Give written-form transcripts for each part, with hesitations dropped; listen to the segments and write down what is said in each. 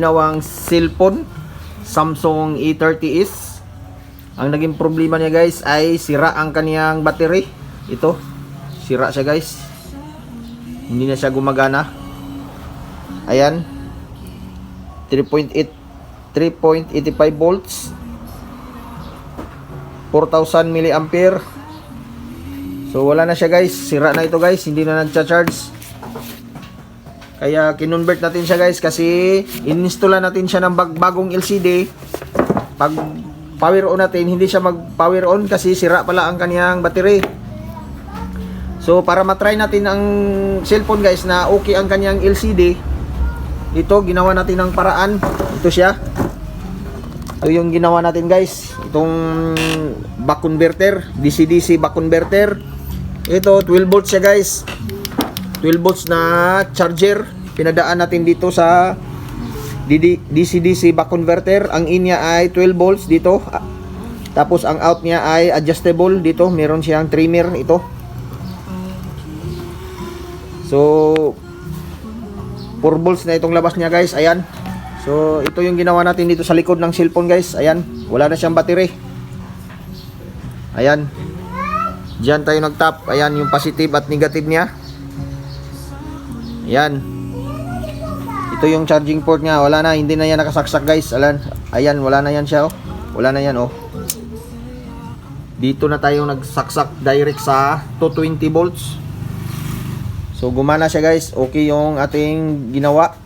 ginawang cellphone, Samsung A30s. Ang naging problema niya guys ay sira ang kaniyang battery. Ito, sira siya guys. Hindi na siya gumagana. Ayan, 3.85 volts, 4,000 milliampere. So wala na siya guys, sira na ito guys, hindi na nagcha-charge. Kaya kinonvert natin siya guys, kasi ininstalla natin siya ng bagong LCD. Pag power on natin, hindi siya mag power on kasi sira pala ang kaniyang battery. So para matry natin ang cellphone guys na okay ang kaniyang LCD, ito ginawa natin ng paraan. Ito siya, ito yung ginawa natin guys, itong back converter, DC-DC back converter. Ito 12 volts siya guys, 12 volts na charger. Pinadaan natin dito sa DC-DC back converter. Ang in niya ay 12 volts dito, tapos ang out niya ay adjustable dito. Meron siyang trimmer ito. So 4 volts na itong labas niya guys. Ayan. So ito yung ginawa natin dito sa likod ng cellphone guys. Ayan, wala na siyang battery. Ayan, diyan tayo nag-tap. Ayan yung positive at negative niya. Ayan, ito yung charging port niya. Wala na, hindi na yan nakasaksak guys. Ayan, wala na yan siya oh. Wala na yan oh. Dito na tayo nagsaksak direct sa 220 volts. So gumana siya guys. Okay yung ating ginawa.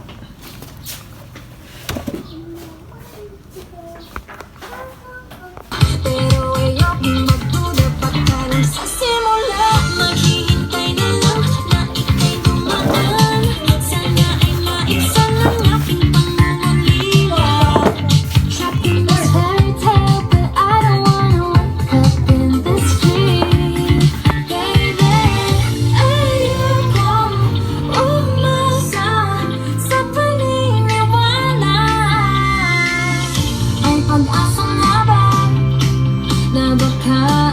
Pag-asa nga ba na baka